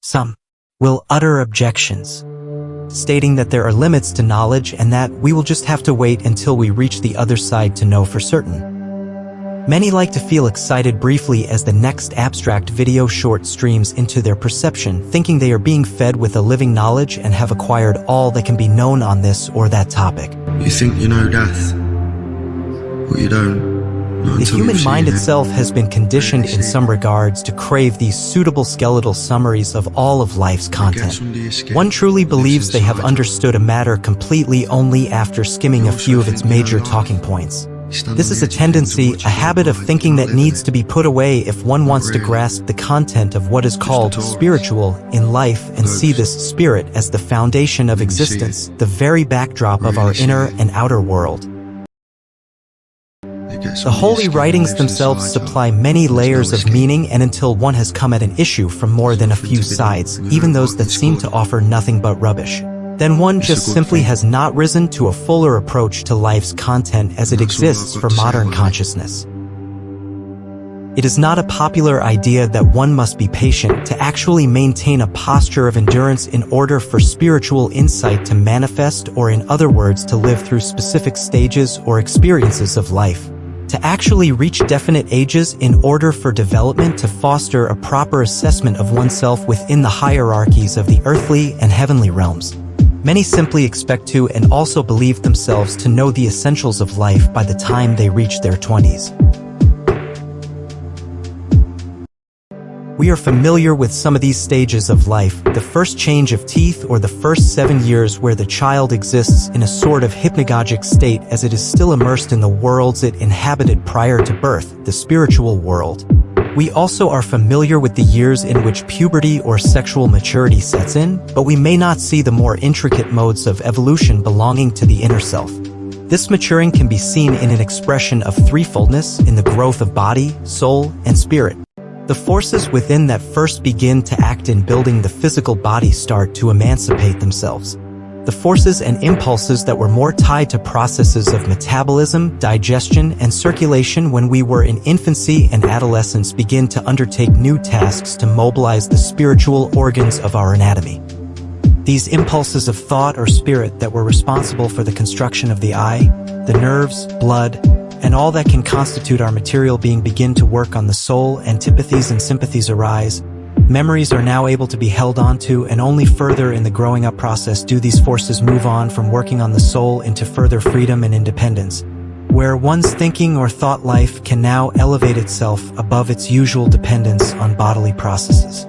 Some will utter objections, stating that there are limits to knowledge and that we will just have to wait until we reach the other side to know for certain. Many like to feel excited briefly as the next abstract video short streams into their perception, thinking they are being fed with a living knowledge and have acquired all that can be known on this or that topic. You think you know death, but you don't. The human mind itself has been conditioned in some regards to crave these suitable skeletal summaries of all of life's content. One truly believes they have understood a matter completely only after skimming a few of its major talking points. This is a tendency, a habit of thinking that needs to be put away if one wants to grasp the content of what is called spiritual in life and see this spirit as the foundation of existence, the very backdrop of our inner and outer world. The holy writings themselves supply many layers of meaning, and until one has come at an issue from more than a few sides, even those that seem to offer nothing but rubbish, then one just simply has not risen to a fuller approach to life's content as it exists for modern consciousness. It is not a popular idea that one must be patient to actually maintain a posture of endurance in order for spiritual insight to manifest, or in other words, to live through specific stages or experiences of life. To actually reach definite ages in order for development to foster a proper assessment of oneself within the hierarchies of the earthly and heavenly realms. Many simply expect to and also believe themselves to know the essentials of life by the time they reach their 20s. We are familiar with some of these stages of life, the first change of teeth or the first 7 years where the child exists in a sort of hypnagogic state as it is still immersed in the worlds it inhabited prior to birth, the spiritual world. We also are familiar with the years in which puberty or sexual maturity sets in, but we may not see the more intricate modes of evolution belonging to the inner self. This maturing can be seen in an expression of threefoldness in the growth of body, soul, and spirit. The forces within that first begin to act in building the physical body start to emancipate themselves. The forces and impulses that were more tied to processes of metabolism, digestion, and circulation when we were in infancy and adolescence begin to undertake new tasks to mobilize the spiritual organs of our anatomy. These impulses of thought or spirit that were responsible for the construction of the eye, the nerves, blood, and all that can constitute our material being begin to work on the soul, antipathies and sympathies arise. Memories are now able to be held onto, and only further in the growing up process do these forces move on from working on the soul into further freedom and independence, where one's thinking or thought life can now elevate itself above its usual dependence on bodily processes.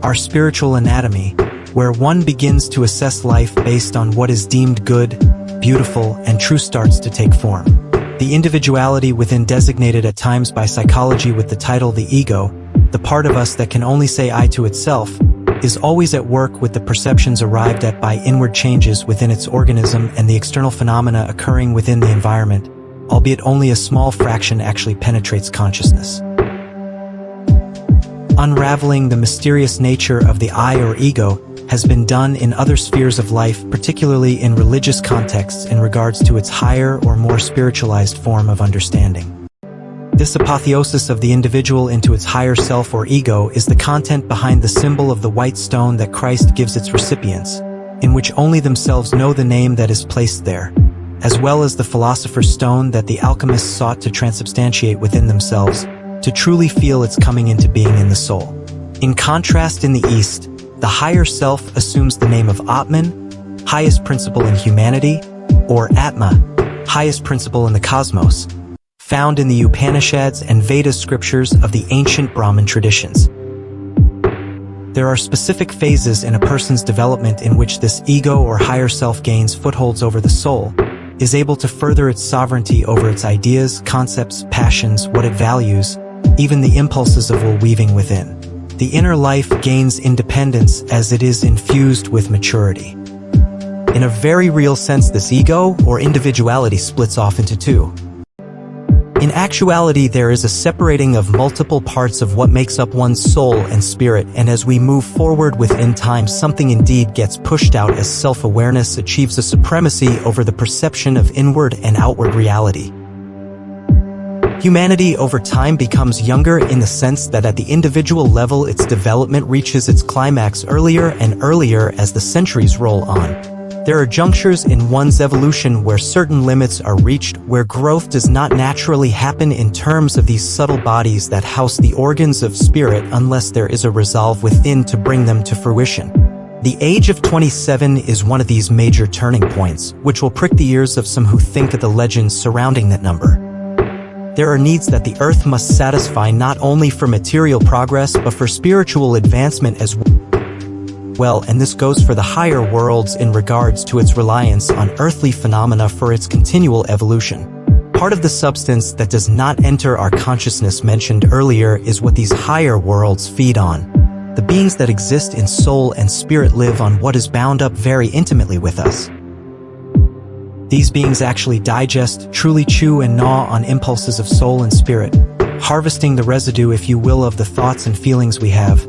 Our spiritual anatomy, where one begins to assess life based on what is deemed good, beautiful, and true, starts to take form. The individuality within, designated at times by psychology with the title the ego, the part of us that can only say I to itself, is always at work with the perceptions arrived at by inward changes within its organism and the external phenomena occurring within the environment, albeit only a small fraction actually penetrates consciousness. Unraveling the mysterious nature of the I or ego has been done in other spheres of life, particularly in religious contexts in regards to its higher or more spiritualized form of understanding. This apotheosis of the individual into its higher self or ego is the content behind the symbol of the white stone that Christ gives its recipients, in which only themselves know the name that is placed there, as well as the philosopher's stone that the alchemists sought to transubstantiate within themselves, to truly feel its coming into being in the soul. In contrast, in the East, the higher self assumes the name of Atman, highest principle in humanity, or Atma, highest principle in the cosmos, found in the Upanishads and Veda scriptures of the ancient Brahmin traditions. There are specific phases in a person's development in which this ego or higher self gains footholds over the soul, is able to further its sovereignty over its ideas, concepts, passions, what it values, even the impulses of will weaving within. The inner life gains independence as it is infused with maturity. In a very real sense, this ego or individuality splits off into two. In actuality, there is a separating of multiple parts of what makes up one's soul and spirit, and as we move forward within time, something indeed gets pushed out as self-awareness achieves a supremacy over the perception of inward and outward reality. Humanity over time becomes younger in the sense that at the individual level its development reaches its climax earlier and earlier as the centuries roll on. There are junctures in one's evolution where certain limits are reached, where growth does not naturally happen in terms of these subtle bodies that house the organs of spirit unless there is a resolve within to bring them to fruition. The age of 27 is one of these major turning points, which will prick the ears of some who think of the legends surrounding that number. There are needs that the earth must satisfy not only for material progress but for spiritual advancement as well, and this goes for the higher worlds in regards to its reliance on earthly phenomena for its continual evolution. Part of the substance that does not enter our consciousness mentioned earlier is what these higher worlds feed on. The beings that exist in soul and spirit live on what is bound up very intimately with us. These beings actually digest, truly chew and gnaw on impulses of soul and spirit, harvesting the residue, if you will, of the thoughts and feelings we have,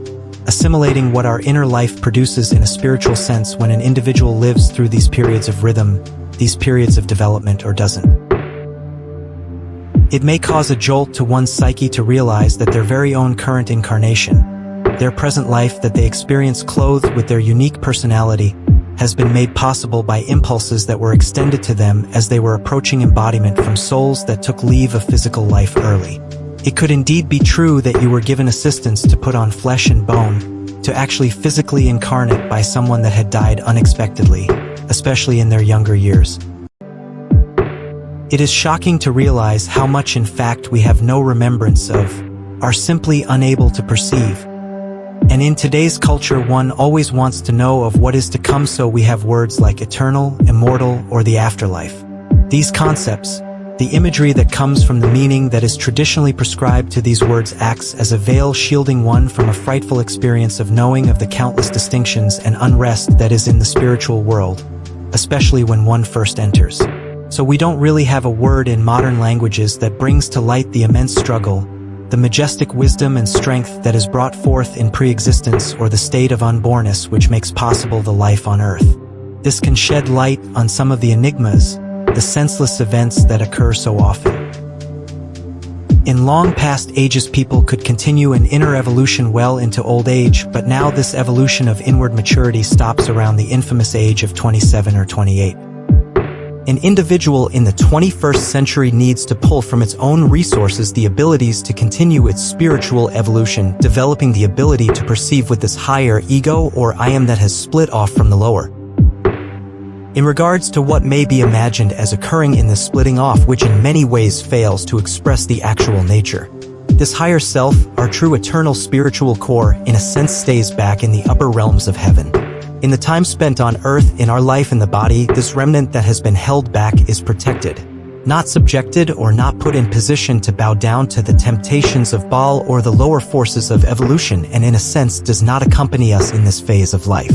assimilating what our inner life produces in a spiritual sense when an individual lives through these periods of rhythm, these periods of development, or doesn't. It may cause a jolt to one's psyche to realize that their very own current incarnation, their present life that they experience clothed with their unique personality, has been made possible by impulses that were extended to them as they were approaching embodiment from souls that took leave of physical life early. It could indeed be true that you were given assistance to put on flesh and bone, to actually physically incarnate by someone that had died unexpectedly, especially in their younger years. It is shocking to realize how much in fact we have no remembrance of, are simply unable to perceive. And in today's culture one always wants to know of what is to come, so we have words like eternal, immortal, or the afterlife. These concepts, the imagery that comes from the meaning that is traditionally prescribed to these words, acts as a veil shielding one from a frightful experience of knowing of the countless distinctions and unrest that is in the spiritual world, especially when one first enters. So we don't really have a word in modern languages that brings to light the immense struggle, the majestic wisdom and strength that is brought forth in pre-existence or the state of unbornness which makes possible the life on earth. This can shed light on some of the enigmas, the senseless events that occur so often. In long past ages people could continue an inner evolution well into old age, but now this evolution of inward maturity stops around the infamous age of 27 or 28. An individual in the 21st century needs to pull from its own resources the abilities to continue its spiritual evolution, developing the ability to perceive with this higher ego or I am that has split off from the lower. In regards to what may be imagined as occurring in the splitting off, which in many ways fails to express the actual nature, this higher self, our true eternal spiritual core, in a sense stays back in the upper realms of heaven. In the time spent on earth, in our life in the body, this remnant that has been held back is protected, not subjected or not put in position to bow down to the temptations of Baal or the lower forces of evolution, and in a sense does not accompany us in this phase of life.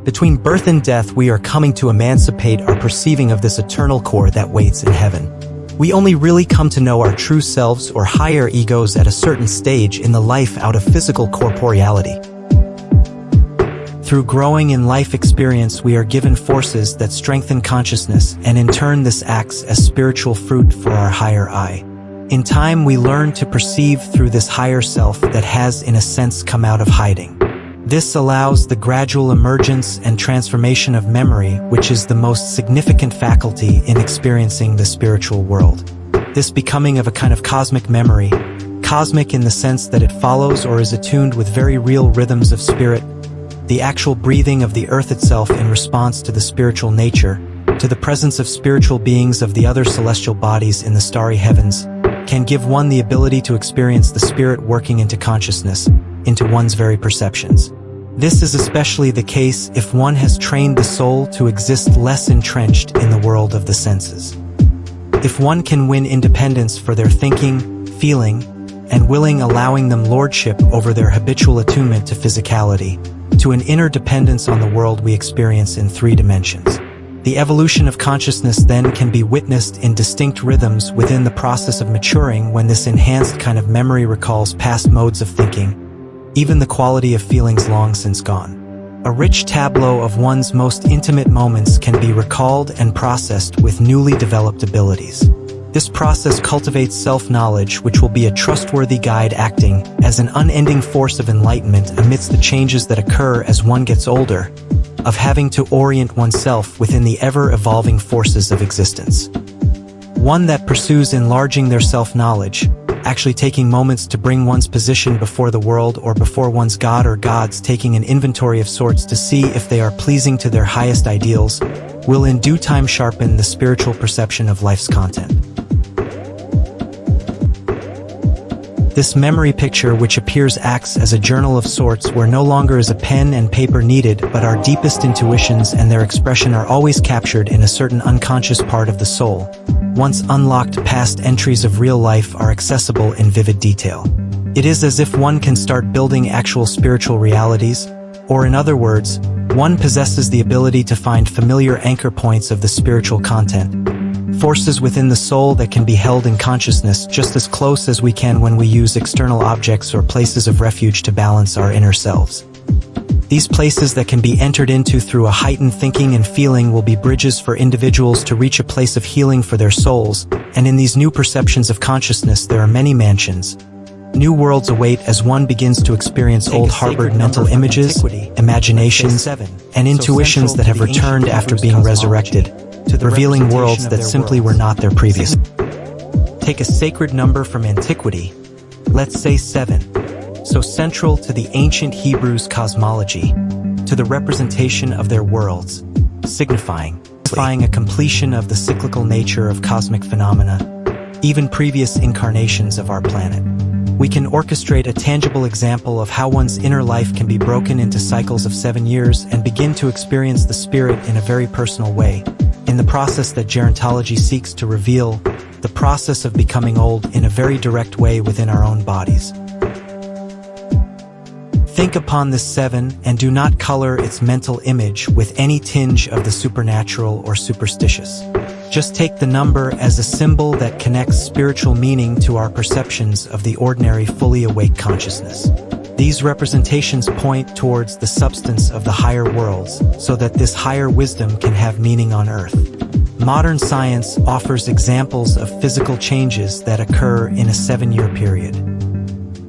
Between birth and death we are coming to emancipate our perceiving of this eternal core that waits in heaven. We only really come to know our true selves or higher egos at a certain stage in the life out of physical corporeality. Through growing in life experience we are given forces that strengthen consciousness, and in turn this acts as spiritual fruit for our higher I. In time we learn to perceive through this higher self that has in a sense come out of hiding. This allows the gradual emergence and transformation of memory, which is the most significant faculty in experiencing the spiritual world. This becoming of a kind of cosmic memory, cosmic in the sense that it follows or is attuned with very real rhythms of spirit, the actual breathing of the earth itself in response to the spiritual nature, to the presence of spiritual beings of the other celestial bodies in the starry heavens, can give one the ability to experience the spirit working into consciousness, into one's very perceptions. This is especially the case if one has trained the soul to exist less entrenched in the world of the senses. If one can win independence for their thinking, feeling, and willing, allowing them lordship over their habitual attunement to physicality, to an inner dependence on the world we experience in 3 dimensions. The evolution of consciousness then can be witnessed in distinct rhythms within the process of maturing when this enhanced kind of memory recalls past modes of thinking, even the quality of feelings long since gone. A rich tableau of one's most intimate moments can be recalled and processed with newly developed abilities. This process cultivates self-knowledge, which will be a trustworthy guide acting as an unending force of enlightenment amidst the changes that occur as one gets older, of having to orient oneself within the ever-evolving forces of existence. One that pursues enlarging their self-knowledge, actually taking moments to bring one's position before the world or before one's god or gods, taking an inventory of sorts to see if they are pleasing to their highest ideals, will in due time sharpen the spiritual perception of life's content. This memory picture, which appears, acts as a journal of sorts where no longer is a pen and paper needed, but our deepest intuitions and their expression are always captured in a certain unconscious part of the soul. Once unlocked, past entries of real life are accessible in vivid detail. It is as if one can start building actual spiritual realities, or in other words, one possesses the ability to find familiar anchor points of the spiritual content, forces within the soul that can be held in consciousness just as close as we can when we use external objects or places of refuge to balance our inner selves. These places that can be entered into through a heightened thinking and feeling will be bridges for individuals to reach a place of healing for their souls, and in these new perceptions of consciousness there are many mansions. New worlds await as one begins to experience old harbored mental images, imaginations, and intuitions that have returned after being resurrected, revealing worlds that simply were not there previously. Take a sacred number from antiquity, let's say 7, so central to the ancient Hebrews' cosmology, to the representation of their worlds, signifying a completion of the cyclical nature of cosmic phenomena, even previous incarnations of our planet. We can orchestrate a tangible example of how one's inner life can be broken into cycles of 7 years and begin to experience the spirit in a very personal way, in the process that gerontology seeks to reveal, the process of becoming old in a very direct way within our own bodies. Think upon this 7 and do not color its mental image with any tinge of the supernatural or superstitious. Just take the number as a symbol that connects spiritual meaning to our perceptions of the ordinary fully awake consciousness. These representations point towards the substance of the higher worlds, so that this higher wisdom can have meaning on earth. Modern science offers examples of physical changes that occur in a 7-year period.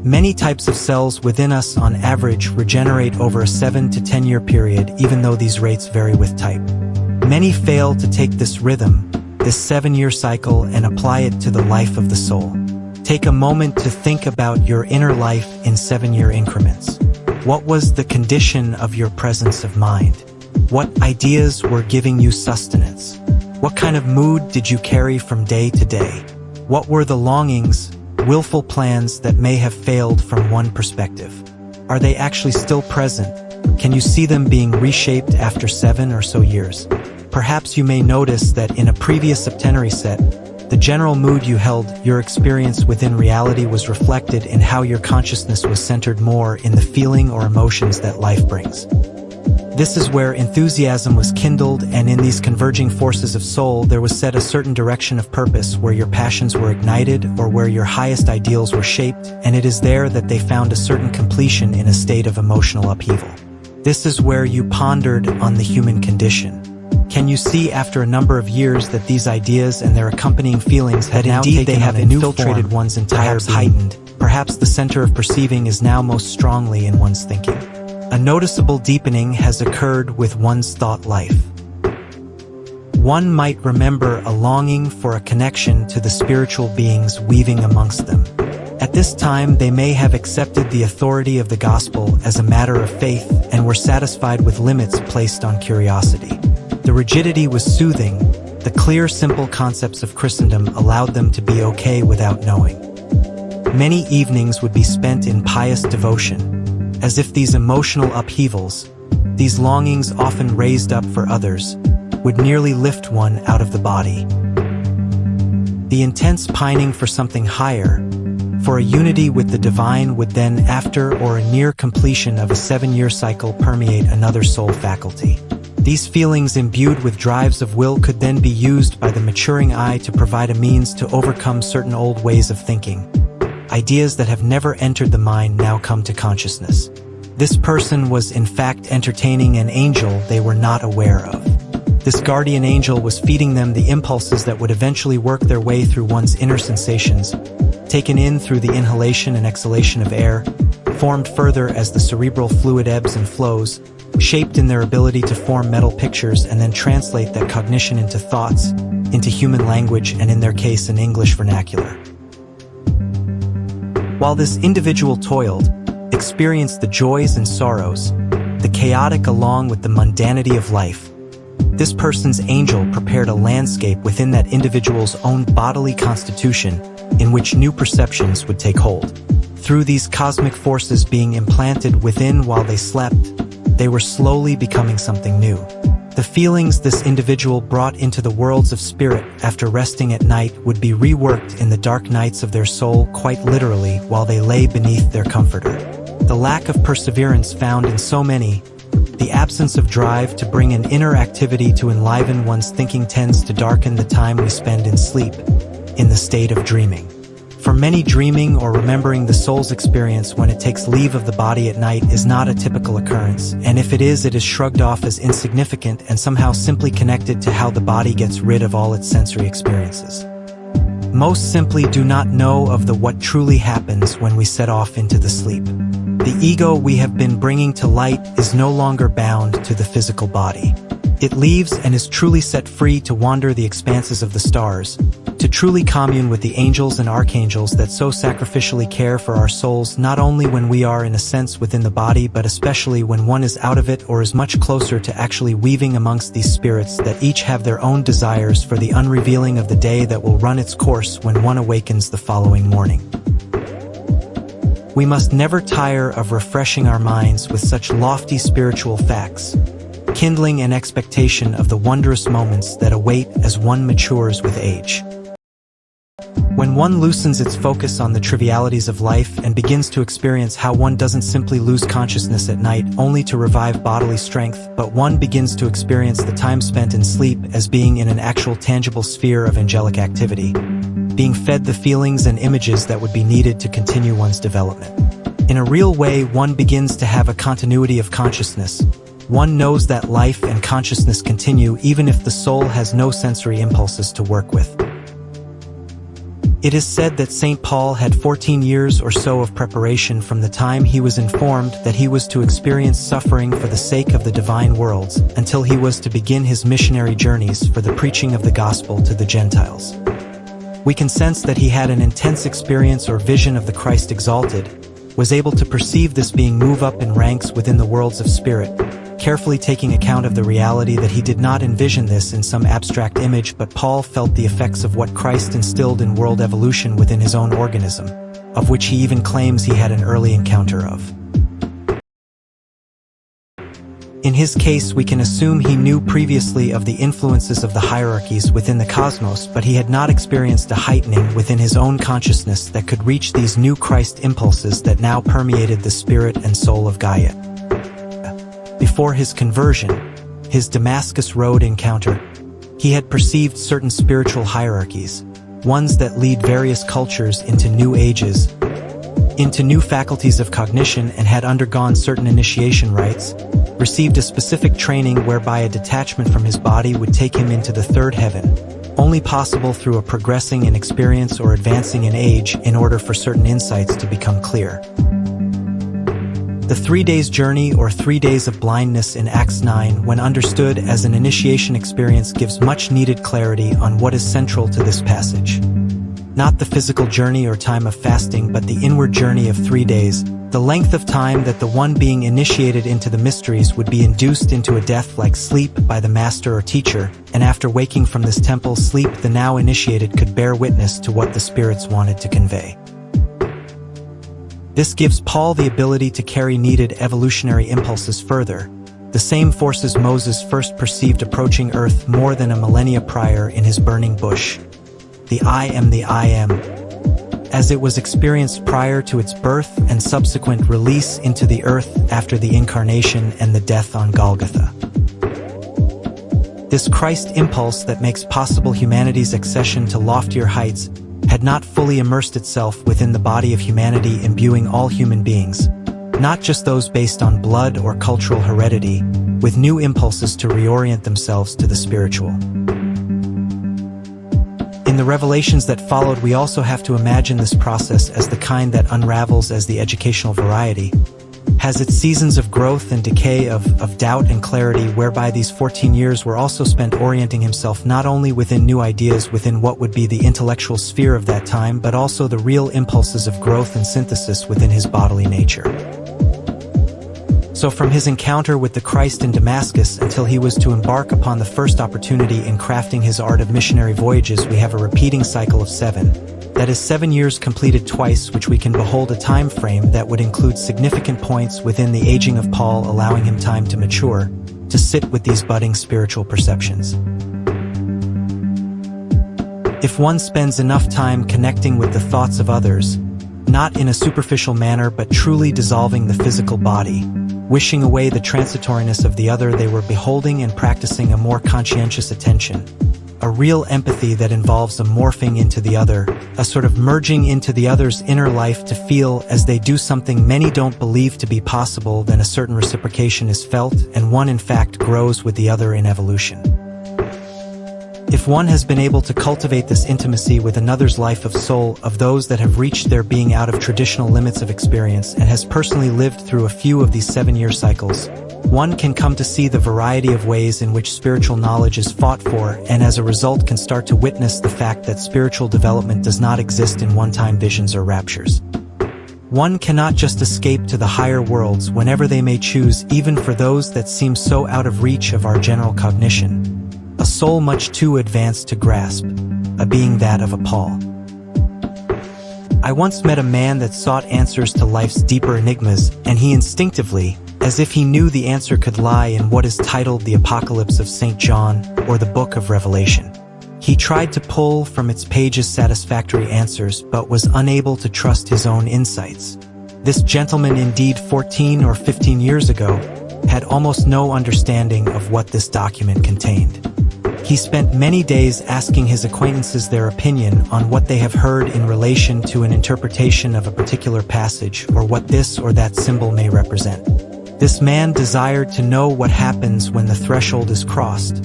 Many types of cells within us on average regenerate over a 7 to 10-year period, even though these rates vary with type. Many fail to take this rhythm, this 7-year cycle, and apply it to the life of the soul. Take a moment to think about your inner life in 7-year increments. What was the condition of your presence of mind? What ideas were giving you sustenance? What kind of mood did you carry from day to day? What were the longings, willful plans that may have failed from one perspective? Are they actually still present? Can you see them being reshaped after 7 or so years? Perhaps you may notice that in a previous septenary set, the general mood you held, your experience within reality, was reflected in how your consciousness was centered more in the feeling or emotions that life brings. This is where enthusiasm was kindled, and in these converging forces of soul there was set a certain direction of purpose, where your passions were ignited or where your highest ideals were shaped, and it is there that they found a certain completion in a state of emotional upheaval. This is where you pondered on the human condition. Can you see after a number of years that these ideas and their accompanying feelings had now taken, they have infiltrated one's entire being, heightened, perhaps the center of perceiving is now most strongly in one's thinking. A noticeable deepening has occurred with one's thought life. One might remember a longing for a connection to the spiritual beings weaving amongst them. At this time they may have accepted the authority of the gospel as a matter of faith and were satisfied with limits placed on curiosity. The rigidity was soothing, the clear, simple concepts of Christendom allowed them to be okay without knowing. Many evenings would be spent in pious devotion, as if these emotional upheavals, these longings often raised up for others, would nearly lift one out of the body. The intense pining for something higher, for a unity with the divine, would then, after or near completion of a 7-year cycle, permeate another soul faculty. These feelings, imbued with drives of will, could then be used by the maturing eye to provide a means to overcome certain old ways of thinking. Ideas that have never entered the mind now come to consciousness. This person was in fact entertaining an angel they were not aware of. This guardian angel was feeding them the impulses that would eventually work their way through one's inner sensations, taken in through the inhalation and exhalation of air, formed further as the cerebral fluid ebbs and flows, shaped in their ability to form mental pictures and then translate that cognition into thoughts, into human language and in their case an English vernacular. While this individual toiled, experienced the joys and sorrows, the chaotic along with the mundanity of life, this person's angel prepared a landscape within that individual's own bodily constitution in which new perceptions would take hold. Through these cosmic forces being implanted within while they slept, they were slowly becoming something new. The feelings this individual brought into the worlds of spirit after resting at night would be reworked in the dark nights of their soul quite literally while they lay beneath their comforter. The lack of perseverance found in so many, the absence of drive to bring an inner activity to enliven one's thinking tends to darken the time we spend in sleep, in the state of dreaming. For many, dreaming or remembering the soul's experience when it takes leave of the body at night is not a typical occurrence, and if it is shrugged off as insignificant and somehow simply connected to how the body gets rid of all its sensory experiences. Most simply do not know of what truly happens when we set off into the sleep. The ego we have been bringing to light is no longer bound to the physical body. It leaves and is truly set free to wander the expanses of the stars, to truly commune with the angels and archangels that so sacrificially care for our souls not only when we are in a sense within the body but especially when one is out of it or is much closer to actually weaving amongst these spirits that each have their own desires for the unrevealing of the day that will run its course when one awakens the following morning. We must never tire of refreshing our minds with such lofty spiritual facts, kindling an expectation of the wondrous moments that await as one matures with age. When one loosens its focus on the trivialities of life and begins to experience how one doesn't simply lose consciousness at night only to revive bodily strength, but one begins to experience the time spent in sleep as being in an actual tangible sphere of angelic activity, being fed the feelings and images that would be needed to continue one's development. In a real way, one begins to have a continuity of consciousness. One knows that life and consciousness continue even if the soul has no sensory impulses to work with. It is said that St. Paul had 14 years or so of preparation from the time he was informed that he was to experience suffering for the sake of the divine worlds until he was to begin his missionary journeys for the preaching of the gospel to the Gentiles. We can sense that he had an intense experience or vision of the Christ exalted, was able to perceive this being move up in ranks within the worlds of spirit, carefully taking account of the reality that he did not envision this in some abstract image, but Paul felt the effects of what Christ instilled in world evolution within his own organism, of which he even claims he had an early encounter of. In his case, we can assume he knew previously of the influences of the hierarchies within the cosmos, but he had not experienced a heightening within his own consciousness that could reach these new Christ impulses that now permeated the spirit and soul of Gaia. Before his conversion, his Damascus Road encounter, he had perceived certain spiritual hierarchies, ones that lead various cultures into new ages, into new faculties of cognition, and had undergone certain initiation rites, received a specific training whereby a detachment from his body would take him into the third heaven, only possible through a progressing in experience or advancing in age in order for certain insights to become clear. The 3 days journey or 3 days of blindness in Acts 9, when understood as an initiation experience, gives much needed clarity on what is central to this passage. Not the physical journey or time of fasting, but the inward journey of 3 days, the length of time that the one being initiated into the mysteries would be induced into a death-like sleep by the master or teacher, and after waking from this temple sleep, the now initiated could bear witness to what the spirits wanted to convey. This gives Paul the ability to carry needed evolutionary impulses further, the same forces Moses first perceived approaching Earth more than a millennia prior in his burning bush. The I am, as it was experienced prior to its birth and subsequent release into the earth after the incarnation and the death on Golgotha. This Christ impulse that makes possible humanity's accession to loftier heights had not fully immersed itself within the body of humanity, imbuing all human beings, not just those based on blood or cultural heredity, with new impulses to reorient themselves to the spiritual. In the revelations that followed, we also have to imagine this process as the kind that unravels as the educational variety, has its seasons of growth and decay, of doubt and clarity, whereby these 14 years were also spent orienting himself not only within new ideas within what would be the intellectual sphere of that time, but also the real impulses of growth and synthesis within his bodily nature. So from his encounter with the Christ in Damascus until he was to embark upon the first opportunity in crafting his art of missionary voyages, we have a repeating cycle of 7. That is 7 years completed twice, which we can behold a time frame that would include significant points within the aging of Paul, allowing him time to mature, to sit with these budding spiritual perceptions. If one spends enough time connecting with the thoughts of others, not in a superficial manner but truly dissolving the physical body, wishing away the transitoriness of the other, they were beholding and practicing a more conscientious attention, a real empathy that involves a morphing into the other, a sort of merging into the other's inner life to feel as they do something many don't believe to be possible. Then a certain reciprocation is felt, and one in fact grows with the other in evolution. If one has been able to cultivate this intimacy with another's life of soul, of those that have reached their being out of traditional limits of experience, and has personally lived through a few of these 7-year cycles, one can come to see the variety of ways in which spiritual knowledge is fought for, and as a result can start to witness the fact that spiritual development does not exist in one-time visions or raptures. One cannot just escape to the higher worlds whenever they may choose, even for those that seem so out of reach of our general cognition. A soul much too advanced to grasp, a being that of a Paul. I once met a man that sought answers to life's deeper enigmas, and he instinctively, as if he knew the answer could lie in what is titled the Apocalypse of St. John, or the Book of Revelation. He tried to pull from its pages satisfactory answers, but was unable to trust his own insights. This gentleman, indeed 14 or 15 years ago, had almost no understanding of what this document contained. He spent many days asking his acquaintances their opinion on what they have heard in relation to an interpretation of a particular passage, or what this or that symbol may represent. This man desired to know what happens when the threshold is crossed,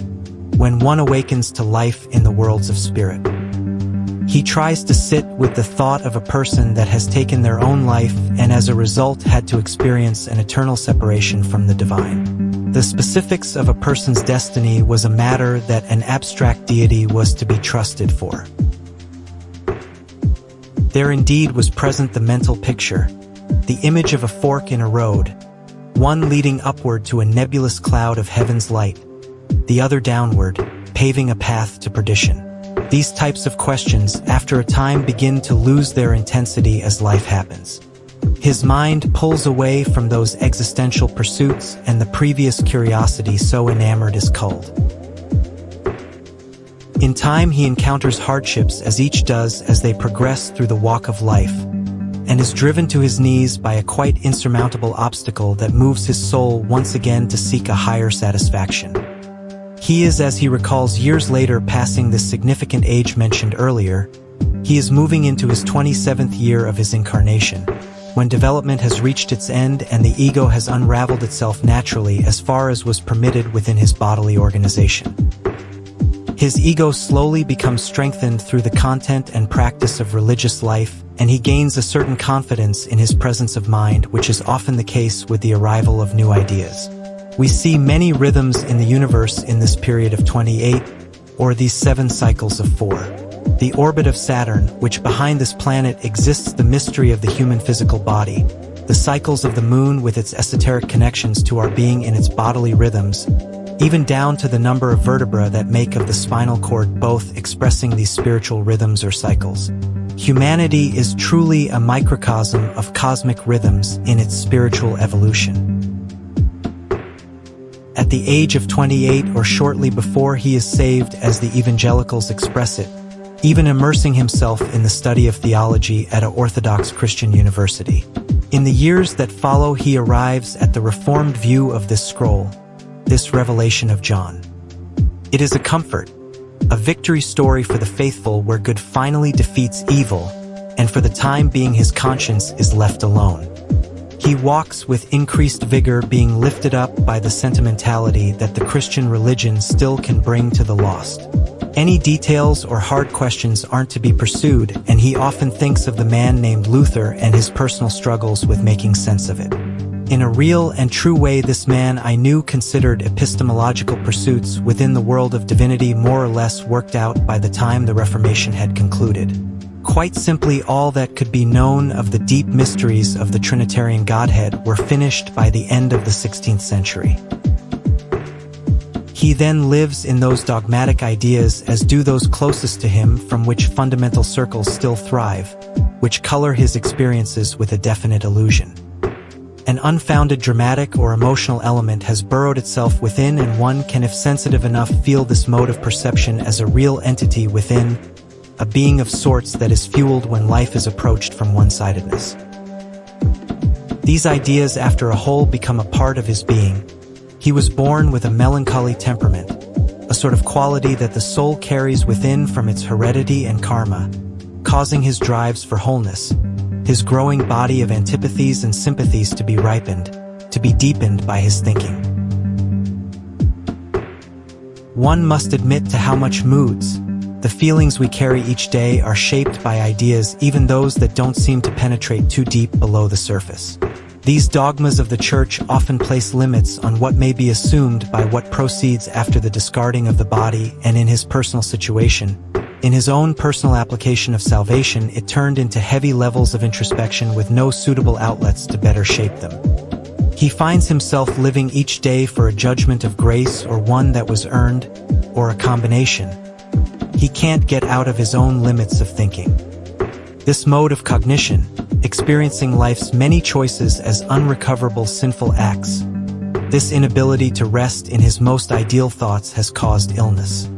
when one awakens to life in the worlds of spirit. He tries to sit with the thought of a person that has taken their own life and as a result had to experience an eternal separation from the divine. The specifics of a person's destiny was a matter that an abstract deity was to be trusted for. There indeed was present the mental picture, the image of a fork in a road, one leading upward to a nebulous cloud of heaven's light, the other downward, paving a path to perdition. These types of questions, after a time, begin to lose their intensity as life happens. His mind pulls away from those existential pursuits, and the previous curiosity so enamored is culled. In time he encounters hardships, as each does as they progress through the walk of life, and is driven to his knees by a quite insurmountable obstacle that moves his soul once again to seek a higher satisfaction. He is, as he recalls years later, passing this significant age mentioned earlier. He is moving into his 27th year of his incarnation, when development has reached its end and the ego has unraveled itself naturally as far as was permitted within his bodily organization. His ego slowly becomes strengthened through the content and practice of religious life, and he gains a certain confidence in his presence of mind, which is often the case with the arrival of new ideas. We see many rhythms in the universe in this period of 28, or these 7 cycles of 4. The orbit of Saturn, which behind this planet exists the mystery of the human physical body, the cycles of the moon with its esoteric connections to our being in its bodily rhythms, even down to the number of vertebrae that make of the spinal cord, both expressing these spiritual rhythms or cycles. Humanity is truly a microcosm of cosmic rhythms in its spiritual evolution. At the age of 28 or shortly before, he is saved, as the evangelicals express it, even immersing himself in the study of theology at an Orthodox Christian university. In the years that follow, he arrives at the reformed view of this scroll, this revelation of John. It is a comfort, a victory story for the faithful, where good finally defeats evil, and for the time being his conscience is left alone. He walks with increased vigor, being lifted up by the sentimentality that the Christian religion still can bring to the lost. Any details or hard questions aren't to be pursued, and he often thinks of the man named Luther and his personal struggles with making sense of it. In a real and true way, this man I knew considered epistemological pursuits within the world of divinity more or less worked out by the time the Reformation had concluded. Quite simply, all that could be known of the deep mysteries of the Trinitarian Godhead were finished by the end of the 16th century. He then lives in those dogmatic ideas, as do those closest to him, from which fundamental circles still thrive, which color his experiences with a definite illusion. An unfounded dramatic or emotional element has burrowed itself within, and one can, if sensitive enough, feel this mode of perception as a real entity within, a being of sorts that is fueled when life is approached from one-sidedness. These ideas, after a whole, become a part of his being. He was born with a melancholy temperament, a sort of quality that the soul carries within from its heredity and karma, causing his drives for wholeness, his growing body of antipathies and sympathies to be ripened, to be deepened by his thinking. One must admit to how much moods, the feelings we carry each day, are shaped by ideas, even those that don't seem to penetrate too deep below the surface. These dogmas of the Church often place limits on what may be assumed by what proceeds after the discarding of the body, and in his personal situation, in his own personal application of salvation, it turned into heavy levels of introspection with no suitable outlets to better shape them. He finds himself living each day for a judgment of grace, or one that was earned, or a combination. He can't get out of his own limits of thinking. This mode of cognition, experiencing life's many choices as unrecoverable sinful acts, this inability to rest in his most ideal thoughts has caused illness.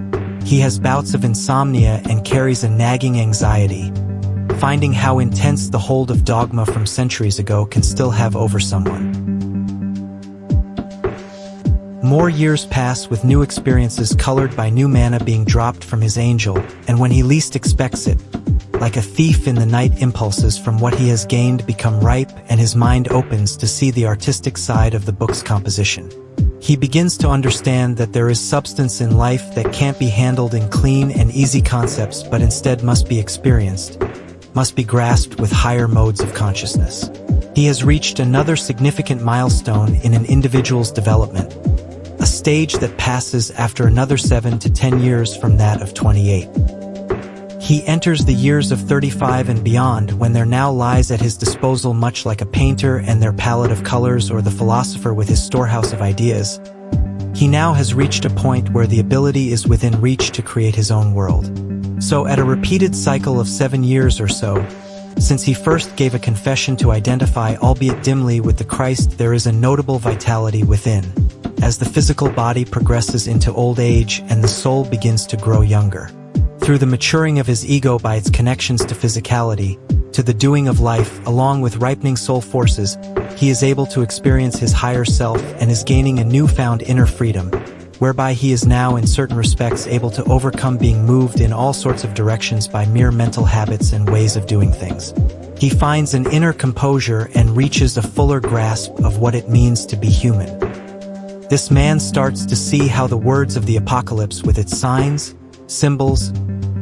He has bouts of insomnia and carries a nagging anxiety, finding how intense the hold of dogma from centuries ago can still have over someone. More years pass with new experiences colored by new manna being dropped from his angel, and when he least expects it, like a thief in the night, impulses from what he has gained become ripe, and his mind opens to see the artistic side of the book's composition. He begins to understand that there is substance in life that can't be handled in clean and easy concepts, but instead must be experienced, must be grasped with higher modes of consciousness. He has reached another significant milestone in an individual's development, a stage that passes after another 7 to 10 years from that of 28. He enters the years of 35 and beyond, when there now lies at his disposal, much like a painter and their palette of colors, or the philosopher with his storehouse of ideas. He now has reached a point where the ability is within reach to create his own world. So at a repeated cycle of 7 years or so, since he first gave a confession to identify, albeit dimly, with the Christ, there is a notable vitality within, as the physical body progresses into old age and the soul begins to grow younger. Through the maturing of his ego by its connections to physicality, to the doing of life, along with ripening soul forces, he is able to experience his higher self and is gaining a newfound inner freedom, whereby he is now in certain respects able to overcome being moved in all sorts of directions by mere mental habits and ways of doing things. He finds an inner composure and reaches a fuller grasp of what it means to be human. This man starts to see how the words of the Apocalypse, with its signs, symbols,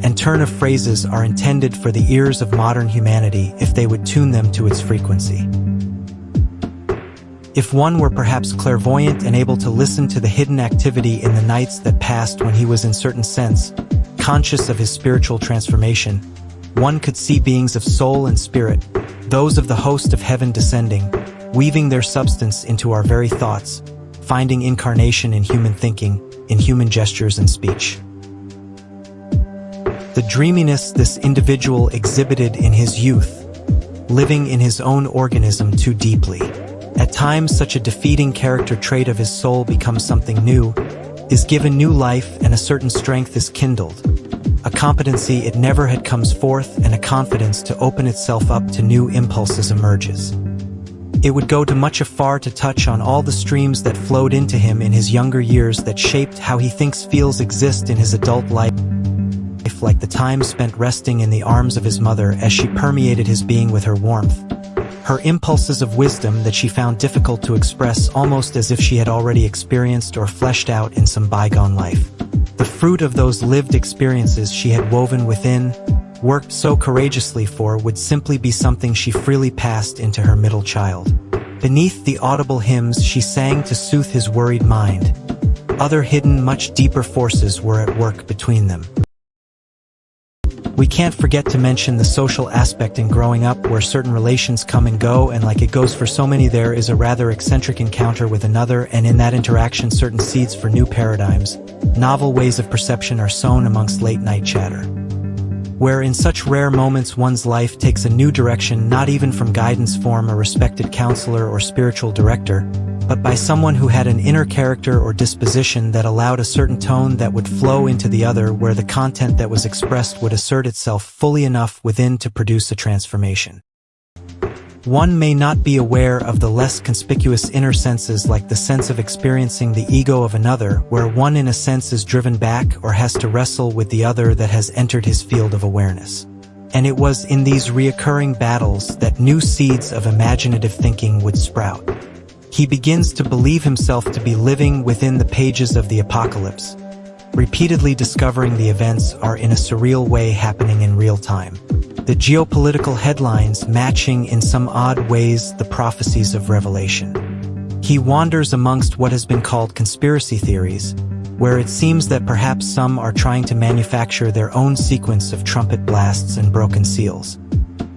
and turn of phrases, are intended for the ears of modern humanity if they would tune them to its frequency. If one were perhaps clairvoyant and able to listen to the hidden activity in the nights that passed when he was in certain sense conscious of his spiritual transformation, one could see beings of soul and spirit, those of the host of heaven, descending, weaving their substance into our very thoughts, finding incarnation in human thinking, in human gestures and speech. The dreaminess this individual exhibited in his youth, living in his own organism too deeply. At times, such a defeating character trait of his soul becomes something new, is given new life, and a certain strength is kindled, a competency it never had comes forth, and a confidence to open itself up to new impulses emerges. It would go to much afar to touch on all the streams that flowed into him in his younger years that shaped how he thinks, feels, exist in his adult life, like the time spent resting in the arms of his mother as she permeated his being with her warmth, her impulses of wisdom that she found difficult to express, almost as if she had already experienced or fleshed out in some bygone life. The fruit of those lived experiences she had woven within, worked so courageously for, would simply be something she freely passed into her middle child. Beneath the audible hymns she sang to soothe his worried mind, other hidden, much deeper forces were at work between them. We can't forget to mention the social aspect in growing up, where certain relations come and go, and like it goes for so many, there is a rather eccentric encounter with another, and in that interaction certain seeds for new paradigms, novel ways of perception are sown amongst late-night chatter. Where in such rare moments one's life takes a new direction, not even from guidance from a respected counselor or spiritual director, but by someone who had an inner character or disposition that allowed a certain tone that would flow into the other, where the content that was expressed would assert itself fully enough within to produce a transformation. One may not be aware of the less conspicuous inner senses, like the sense of experiencing the ego of another, where one in a sense is driven back or has to wrestle with the other that has entered his field of awareness. And it was in these reoccurring battles that new seeds of imaginative thinking would sprout. He begins to believe himself to be living within the pages of the apocalypse, repeatedly discovering the events are in a surreal way happening in real time. The geopolitical headlines matching in some odd ways the prophecies of Revelation. He wanders amongst what has been called conspiracy theories, where it seems that perhaps some are trying to manufacture their own sequence of trumpet blasts and broken seals.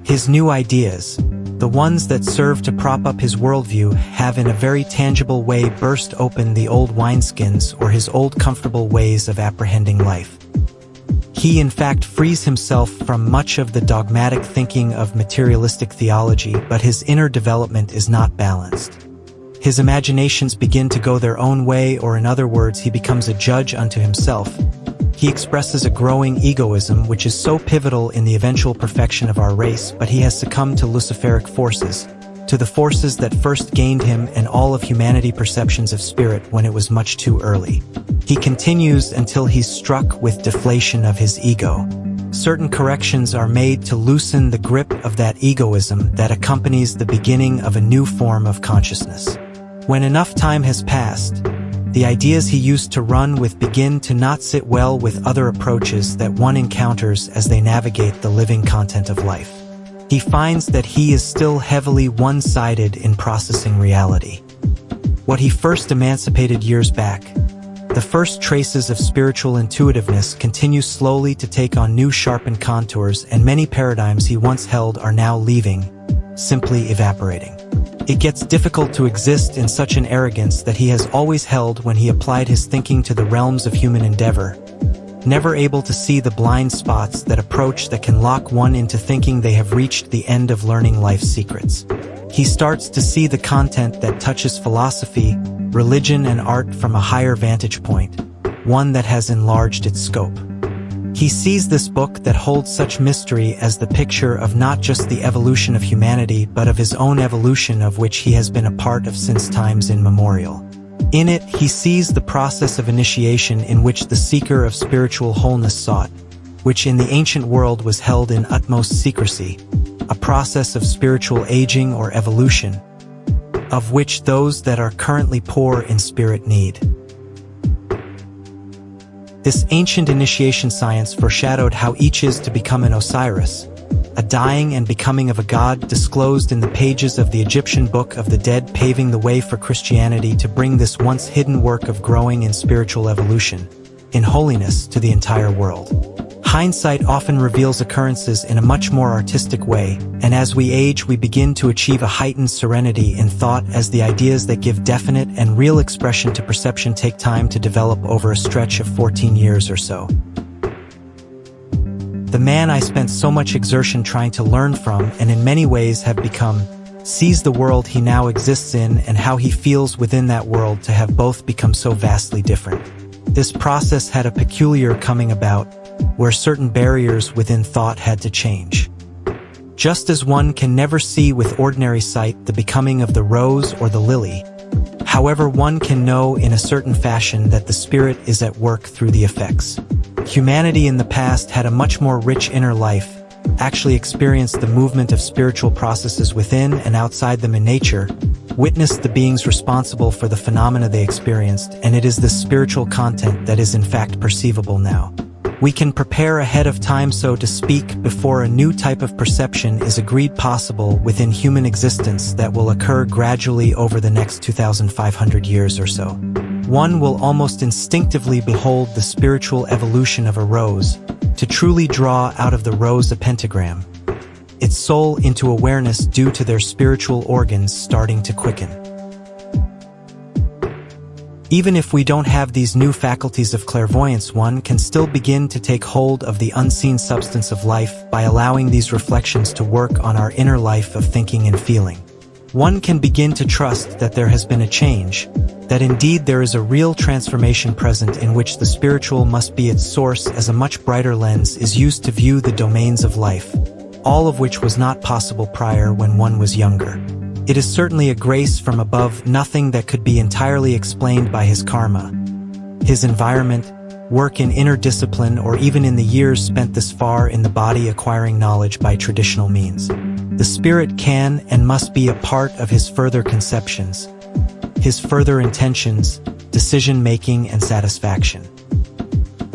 His new ideas, the ones that serve to prop up his worldview, have in a very tangible way burst open the old wineskins or his old comfortable ways of apprehending life. He in fact frees himself from much of the dogmatic thinking of materialistic theology, but his inner development is not balanced. His imaginations begin to go their own way, or in other words, he becomes a judge unto himself. He expresses a growing egoism which is so pivotal in the eventual perfection of our race, but he has succumbed to luciferic forces, to the forces that first gained him and all of humanity perceptions of spirit when it was much too early. He continues until he's struck with deflation of his ego. Certain corrections are made to loosen the grip of that egoism that accompanies the beginning of a new form of consciousness. When enough time has passed, the ideas he used to run with begin to not sit well with other approaches that one encounters as they navigate the living content of life. He finds that he is still heavily one-sided in processing reality. What he first emancipated years back, the first traces of spiritual intuitiveness, continue slowly to take on new sharpened contours, and many paradigms he once held are now leaving, simply evaporating. It gets difficult to exist in such an arrogance that he has always held when he applied his thinking to the realms of human endeavor, never able to see the blind spots that approach that can lock one into thinking they have reached the end of learning life's secrets. He starts to see the content that touches philosophy, religion, and art from a higher vantage point, one that has enlarged its scope. He sees this book that holds such mystery as the picture of not just the evolution of humanity, but of his own evolution, of which he has been a part of since times immemorial. In it, he sees the process of initiation in which the seeker of spiritual wholeness sought, which in the ancient world was held in utmost secrecy, a process of spiritual aging or evolution, of which those that are currently poor in spirit need. This ancient initiation science foreshadowed how each is to become an Osiris, a dying and becoming of a god, disclosed in the pages of the Egyptian Book of the Dead, paving the way for Christianity to bring this once hidden work of growing in spiritual evolution, in holiness, to the entire world. Hindsight often reveals occurrences in a much more artistic way, and as we age we begin to achieve a heightened serenity in thought as the ideas that give definite and real expression to perception take time to develop over a stretch of 14 years or so. The man I spent so much exertion trying to learn from, and in many ways have become, sees the world he now exists in and how he feels within that world to have both become so vastly different. This process had a peculiar coming about, where certain barriers within thought had to change. Just as one can never see with ordinary sight the becoming of the rose or the lily, however, one can know in a certain fashion that the spirit is at work through the effects. Humanity in the past had a much more rich inner life, actually experienced the movement of spiritual processes within and outside them in nature, witnessed the beings responsible for the phenomena they experienced, and it is this spiritual content that is in fact perceivable now. We can prepare ahead of time, so to speak, before a new type of perception is agreed possible within human existence that will occur gradually over the next 2,500 years or so. One will almost instinctively behold the spiritual evolution of a rose, to truly draw out of the rose a pentagram, its soul into awareness due to their spiritual organs starting to quicken. Even if we don't have these new faculties of clairvoyance, one can still begin to take hold of the unseen substance of life by allowing these reflections to work on our inner life of thinking and feeling. One can begin to trust that there has been a change, that indeed there is a real transformation present in which the spiritual must be its source, as a much brighter lens is used to view the domains of life, all of which was not possible prior when one was younger. It is certainly a grace from above, nothing that could be entirely explained by his karma, his environment, work in inner discipline, or even in the years spent this far in the body acquiring knowledge by traditional means. The spirit can and must be a part of his further conceptions, his further intentions, decision-making, and satisfaction.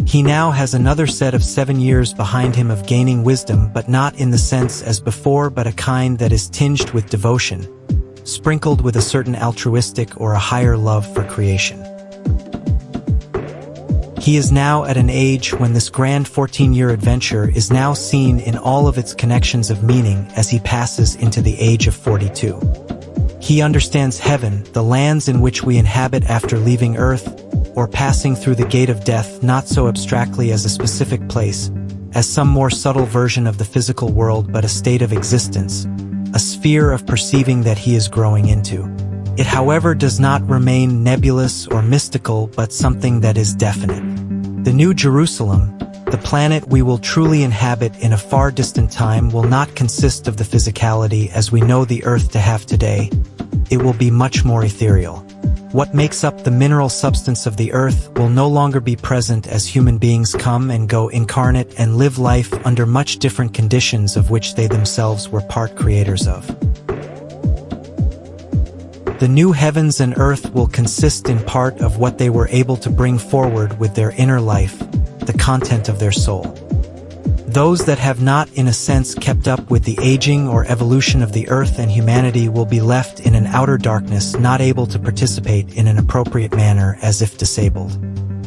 He now has another set of 7 years behind him of gaining wisdom, but not in the sense as before, but a kind that is tinged with devotion, sprinkled with a certain altruistic or a higher love for creation. He is now at an age when this grand 14-year adventure is now seen in all of its connections of meaning as he passes into the age of 42. He understands heaven, the lands in which we inhabit after leaving earth, or passing through the gate of death, not so abstractly as a specific place, as some more subtle version of the physical world, but a state of existence, a sphere of perceiving that he is growing into. It, however, does not remain nebulous or mystical, but something that is definite. The New Jerusalem, the planet we will truly inhabit in a far distant time, will not consist of the physicality as we know the earth to have today. It will be much more ethereal. What makes up the mineral substance of the earth will no longer be present as human beings come and go incarnate and live life under much different conditions of which they themselves were part creators of. The new heavens and earth will consist in part of what they were able to bring forward with their inner life, the content of their soul. Those that have not, in a sense, kept up with the aging or evolution of the earth and humanity will be left in an outer darkness, not able to participate in an appropriate manner, as if disabled.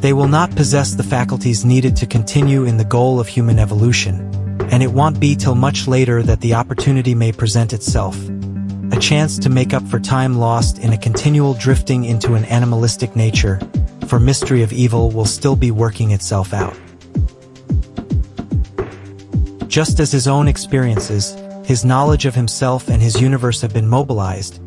They will not possess the faculties needed to continue in the goal of human evolution, and it won't be till much later that the opportunity may present itself. A chance to make up for time lost in a continual drifting into an animalistic nature, for mystery of evil will still be working itself out. Just as his own experiences, his knowledge of himself and his universe have been mobilized,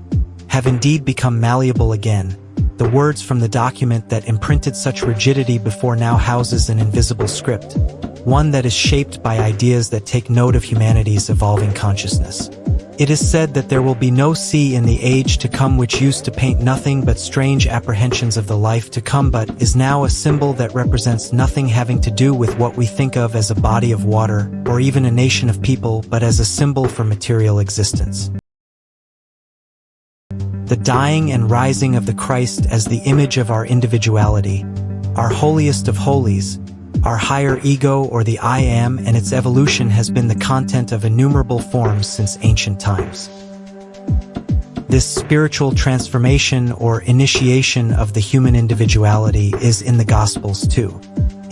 have indeed become malleable again, the words from the document that imprinted such rigidity before now houses an invisible script, one that is shaped by ideas that take note of humanity's evolving consciousness. It is said that there will be no sea in the age to come, which used to paint nothing but strange apprehensions of the life to come, but is now a symbol that represents nothing having to do with what we think of as a body of water, or even a nation of people, but as a symbol for material existence. The dying and rising of the Christ as the image of our individuality, our holiest of holies, our higher ego, or the I Am, and its evolution has been the content of innumerable forms since ancient times. This spiritual transformation or initiation of the human individuality is in the Gospels too.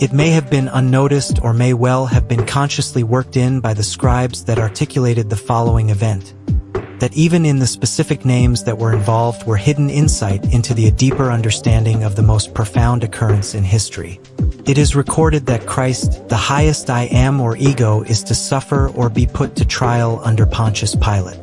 It may have been unnoticed or may well have been consciously worked in by the scribes that articulated the following event, that even in the specific names that were involved were hidden insight into the deeper understanding of the most profound occurrence in history. It is recorded that Christ, the highest I Am or ego, is to suffer or be put to trial under Pontius Pilate.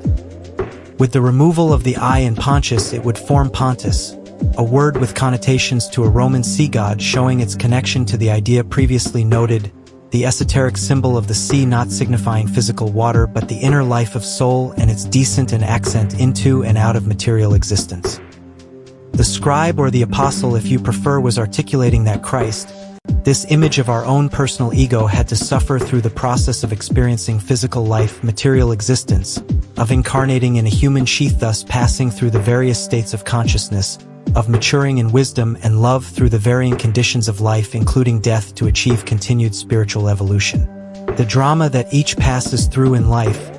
With the removal of the I in Pontius, it would form Pontus, a word with connotations to a Roman sea god, showing its connection to the idea previously noted, the esoteric symbol of the sea not signifying physical water but the inner life of soul and its descent and ascent into and out of material existence. The scribe, or the apostle if you prefer, was articulating that Christ, This image of our own personal ego had to suffer through the process of experiencing physical life, material existence, of incarnating in a human sheath, thus passing through the various states of consciousness, of maturing in wisdom and love through the varying conditions of life, including death, to achieve continued spiritual evolution. The drama that each passes through in life,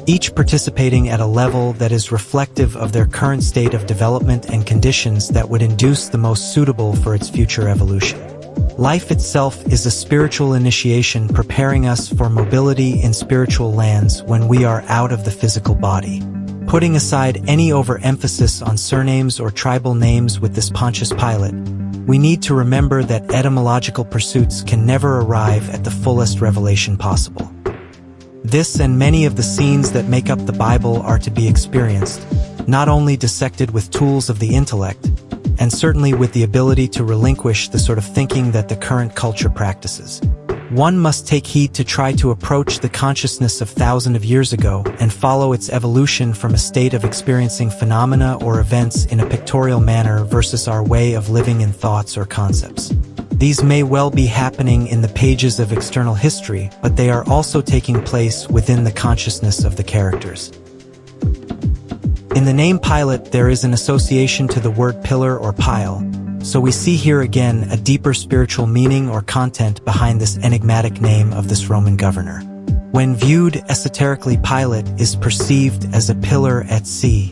each participating at a level that is reflective of their current state of development and conditions that would induce the most suitable for its future evolution. Life itself is a spiritual initiation, preparing us for mobility in spiritual lands when we are out of the physical body. Putting aside any overemphasis on surnames or tribal names with this Pontius Pilate, we need to remember that etymological pursuits can never arrive at the fullest revelation possible. This and many of the scenes that make up the Bible are to be experienced, not only dissected with tools of the intellect, and certainly with the ability to relinquish the sort of thinking that the current culture practices. One must take heed to try to approach the consciousness of thousands of years ago and follow its evolution from a state of experiencing phenomena or events in a pictorial manner versus our way of living in thoughts or concepts. These may well be happening in the pages of external history, but they are also taking place within the consciousness of the characters. In the name Pilate, there is an association to the word pillar or pile, so we see here again a deeper spiritual meaning or content behind this enigmatic name of this Roman governor. When viewed esoterically, Pilate is perceived as a pillar at sea,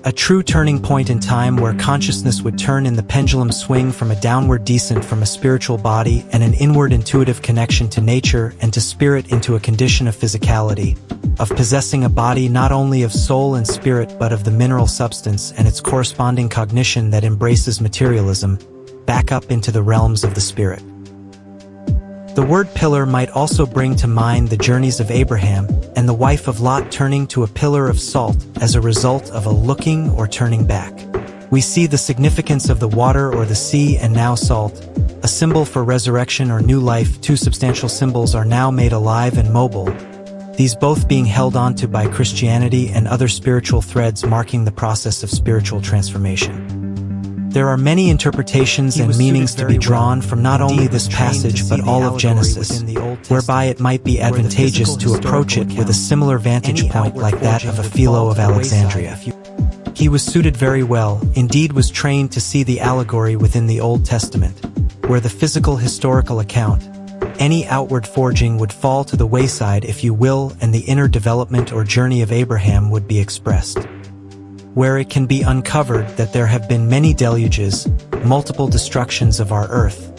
a true turning point in time where consciousness would turn in the pendulum swing from a downward descent from a spiritual body and an inward intuitive connection to nature and to spirit into a condition of physicality, of possessing a body not only of soul and spirit but of the mineral substance and its corresponding cognition that embraces materialism, back up into the realms of the spirit. The word pillar might also bring to mind the journeys of Abraham and the wife of Lot turning to a pillar of salt as a result of a looking or turning back. We see the significance of the water or the sea and now salt, a symbol for resurrection or new life. Two substantial symbols are now made alive and mobile, these both being held onto by Christianity and other spiritual threads marking the process of spiritual transformation. There are many interpretations and meanings to be drawn from not only this passage but all of Genesis, whereby it might be advantageous to approach it with a similar vantage point like that of a Philo of Alexandria. He was suited very well, indeed was trained to see the allegory within the Old Testament, where the physical historical account, any outward forging would fall to the wayside, if you will, and the inner development or journey of Abraham would be expressed. Where it can be uncovered that there have been many deluges, multiple destructions of our earth,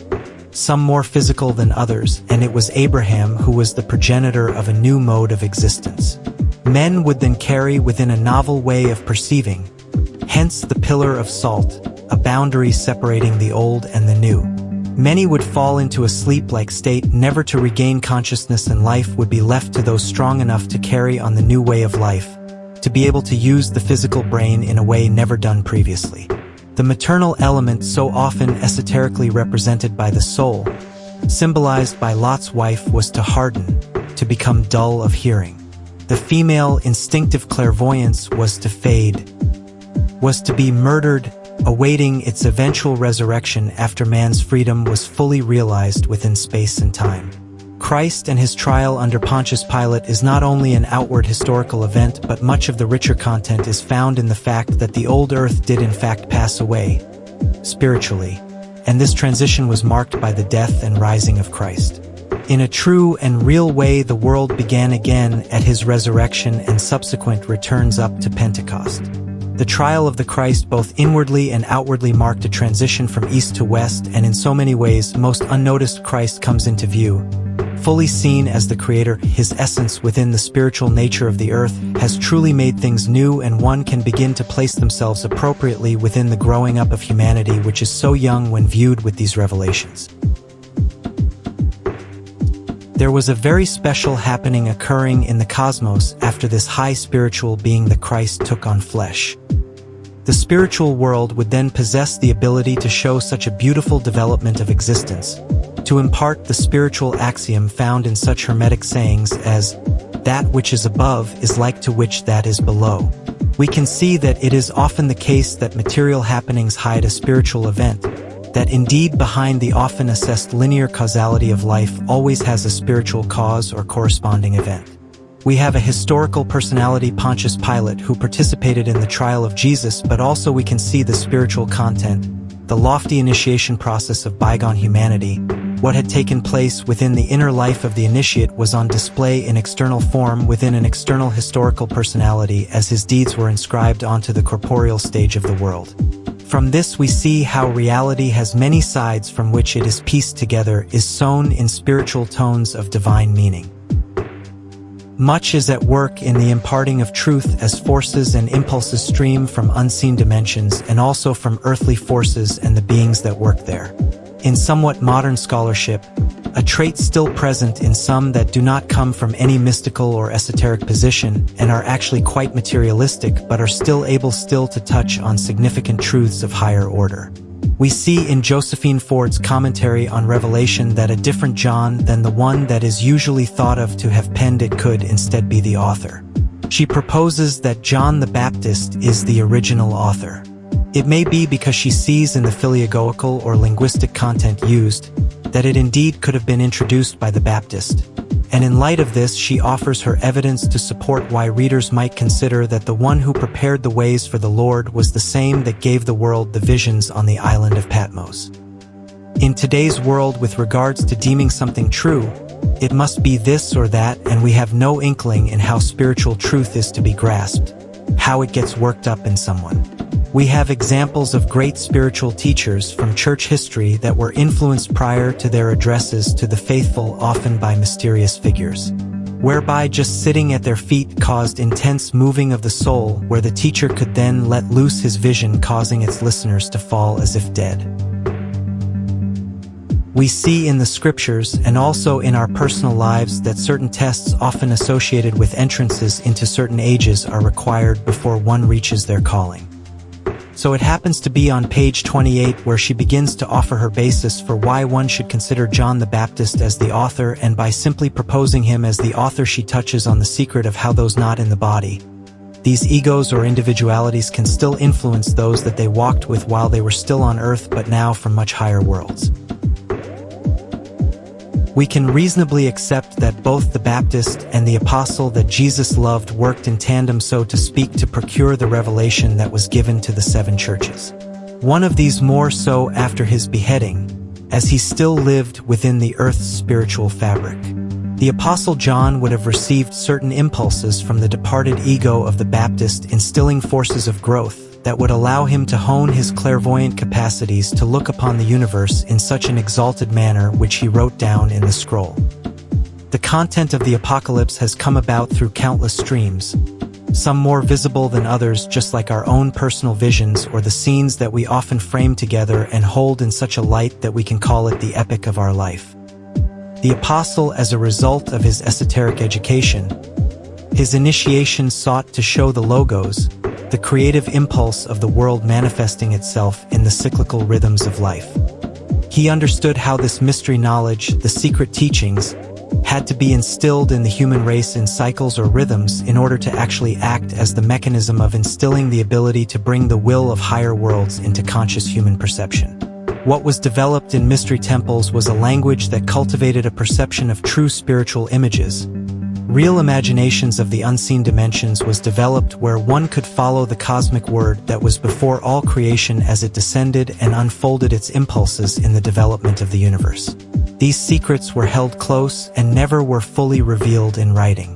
some more physical than others, and it was Abraham who was the progenitor of a new mode of existence. Men would then carry within a novel way of perceiving, hence the pillar of salt, a boundary separating the old and the new. Many would fall into a sleep-like state, never to regain consciousness, and life would be left to those strong enough to carry on the new way of life, to be able to use the physical brain in a way never done previously. The maternal element, so often esoterically represented by the soul, symbolized by Lot's wife, was to harden, to become dull of hearing. The female instinctive clairvoyance was to fade, was to be murdered, awaiting its eventual resurrection after man's freedom was fully realized within space and time. Christ and his trial under Pontius Pilate is not only an outward historical event, but much of the richer content is found in the fact that the old earth did in fact pass away, spiritually, and this transition was marked by the death and rising of Christ. In a true and real way, the world began again at his resurrection and subsequent returns up to Pentecost. The trial of the Christ both inwardly and outwardly marked a transition from east to west, and in so many ways, most unnoticed, Christ comes into view, fully seen as the Creator. His essence within the spiritual nature of the earth has truly made things new, and one can begin to place themselves appropriately within the growing up of humanity, which is so young when viewed with these revelations. There was a very special happening occurring in the cosmos after this high spiritual being, the Christ, took on flesh. The spiritual world would then possess the ability to show such a beautiful development of existence, to impart the spiritual axiom found in such hermetic sayings as, "That which is above is like to which that is below." We can see that it is often the case that material happenings hide a spiritual event, that indeed behind the often assessed linear causality of life always has a spiritual cause or corresponding event. We have a historical personality, Pontius Pilate, who participated in the trial of Jesus, but also we can see the spiritual content, the lofty initiation process of bygone humanity. What had taken place within the inner life of the initiate was on display in external form within an external historical personality as his deeds were inscribed onto the corporeal stage of the world. From this we see how reality has many sides from which it is pieced together, is sewn in spiritual tones of divine meaning. Much is at work in the imparting of truth as forces and impulses stream from unseen dimensions and also from earthly forces and the beings that work there. In somewhat modern scholarship, a trait still present in some that do not come from any mystical or esoteric position and are actually quite materialistic but are still able to touch on significant truths of higher order. We see in Josephine Ford's commentary on Revelation that a different John than the one that is usually thought of to have penned it could instead be the author. She proposes that John the Baptist is the original author. It may be because she sees in the philological or linguistic content used that it indeed could have been introduced by the Baptist, and in light of this she offers her evidence to support why readers might consider that the one who prepared the ways for the Lord was the same that gave the world the visions on the island of Patmos. In today's world, with regards to deeming something true, it must be this or that, and we have no inkling in how spiritual truth is to be grasped, how it gets worked up in someone. We have examples of great spiritual teachers from church history that were influenced prior to their addresses to the faithful often by mysterious figures, whereby just sitting at their feet caused intense moving of the soul, where the teacher could then let loose his vision, causing its listeners to fall as if dead. We see in the scriptures and also in our personal lives that certain tests often associated with entrances into certain ages are required before one reaches their calling. So it happens to be on page 28 where she begins to offer her basis for why one should consider John the Baptist as the author, and by simply proposing him as the author she touches on the secret of how those not in the body, these egos or individualities, can still influence those that they walked with while they were still on earth but now from much higher worlds. We can reasonably accept that both the Baptist and the apostle that Jesus loved worked in tandem, so to speak, to procure the revelation that was given to the 7 churches. One of these more so after his beheading, as he still lived within the earth's spiritual fabric. The apostle John would have received certain impulses from the departed ego of the Baptist, instilling forces of growth that would allow him to hone his clairvoyant capacities to look upon the universe in such an exalted manner, which he wrote down in the scroll. The content of the apocalypse has come about through countless streams, some more visible than others, just like our own personal visions or the scenes that we often frame together and hold in such a light that we can call it the epic of our life. The apostle, as a result of his esoteric education, his initiation sought to show the logos, the creative impulse of the world manifesting itself in the cyclical rhythms of life. He understood how this mystery knowledge, the secret teachings, had to be instilled in the human race in cycles or rhythms in order to actually act as the mechanism of instilling the ability to bring the will of higher worlds into conscious human perception. What was developed in mystery temples was a language that cultivated a perception of true spiritual images. Real imaginations of the unseen dimensions was developed where one could follow the cosmic word that was before all creation as it descended and unfolded its impulses in the development of the universe. These secrets were held close and never were fully revealed in writing.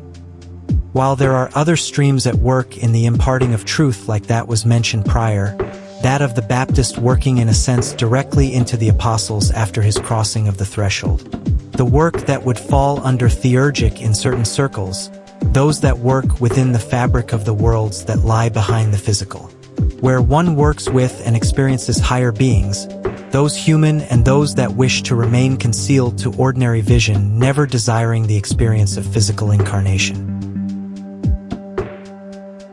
While there are other streams at work in the imparting of truth, like that was mentioned prior, that of the Baptist working in a sense directly into the apostles after his crossing of the threshold. The work that would fall under theurgic in certain circles, those that work within the fabric of the worlds that lie behind the physical, where one works with and experiences higher beings, those human and those that wish to remain concealed to ordinary vision, never desiring the experience of physical incarnation.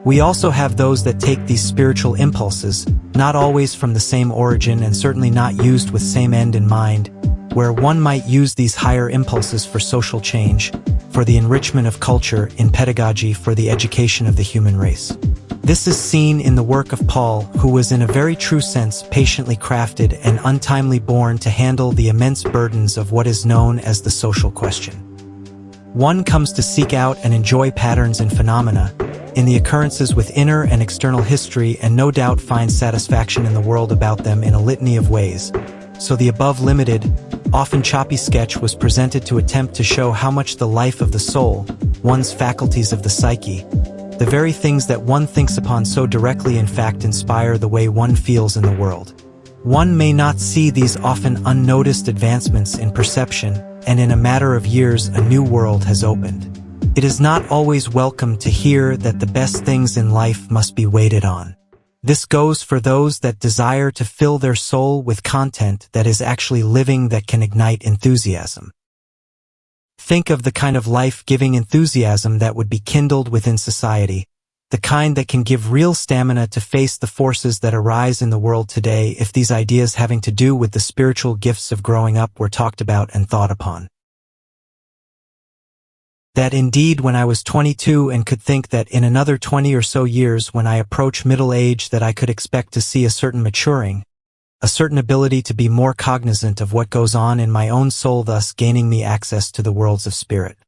We also have those that take these spiritual impulses, not always from the same origin and certainly not used with same end in mind, where one might use these higher impulses for social change, for the enrichment of culture, in pedagogy, for the education of the human race. This is seen in the work of Paul, who was in a very true sense patiently crafted and untimely born to handle the immense burdens of what is known as the social question. One comes to seek out and enjoy patterns and phenomena in the occurrences with inner and external history, and no doubt finds satisfaction in the world about them in a litany of ways. So the above limited, often choppy sketch was presented to attempt to show how much the life of the soul, one's faculties of the psyche, the very things that one thinks upon so directly in fact inspire the way one feels in the world. One may not see these often unnoticed advancements in perception, and in a matter of years a new world has opened. It is not always welcome to hear that the best things in life must be waited on. This goes for those that desire to fill their soul with content that is actually living, that can ignite enthusiasm. Think of the kind of life-giving enthusiasm that would be kindled within society, the kind that can give real stamina to face the forces that arise in the world today if these ideas having to do with the spiritual gifts of growing up were talked about and thought upon. That indeed when I was 22 and could think that in another 20 or so years when I approach middle age that I could expect to see a certain maturing, a certain ability to be more cognizant of what goes on in my own soul, thus gaining me access to the worlds of spirit.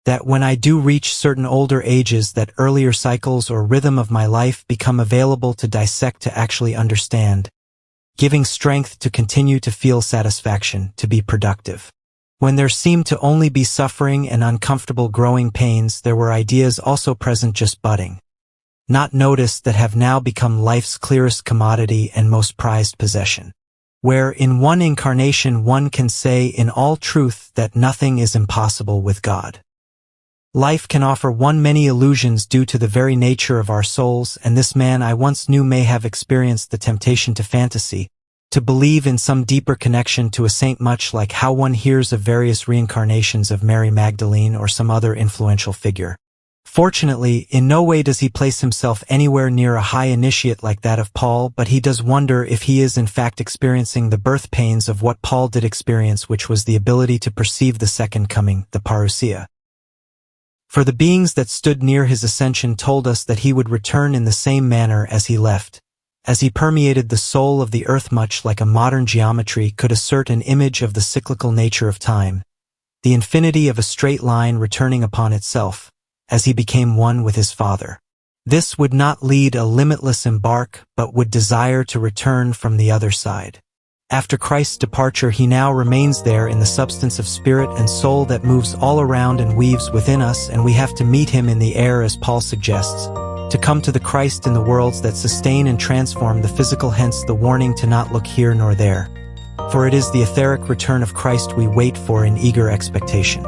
That when I do reach certain older ages that earlier cycles or rhythm of my life become available to dissect, to actually understand, giving strength to continue to feel satisfaction, to be productive. When there seemed to only be suffering and uncomfortable growing pains, there were ideas also present just budding, not noticed, that have now become life's clearest commodity and most prized possession. Where in one incarnation one can say in all truth that nothing is impossible with God. Life can offer one many illusions due to the very nature of our souls, and this man I once knew may have experienced the temptation to fantasy, to believe in some deeper connection to a saint, much like how one hears of various reincarnations of Mary Magdalene or some other influential figure. Fortunately, in no way does he place himself anywhere near a high initiate like that of Paul, but he does wonder if he is in fact experiencing the birth pains of what Paul did experience, which was the ability to perceive the second coming, the parousia. For the beings that stood near his ascension told us that he would return in the same manner as he left. As he permeated the soul of the earth, much like a modern geometry could assert an image of the cyclical nature of time, the infinity of a straight line returning upon itself, as he became one with his Father. This would not lead a limitless embark, but would desire to return from the other side. After Christ's departure, he now remains there in the substance of spirit and soul that moves all around and weaves within us, and we have to meet him in the air, as Paul suggests, to come to the Christ in the worlds that sustain and transform the physical, hence the warning to not look here nor there. For it is the etheric return of Christ we wait for in eager expectation.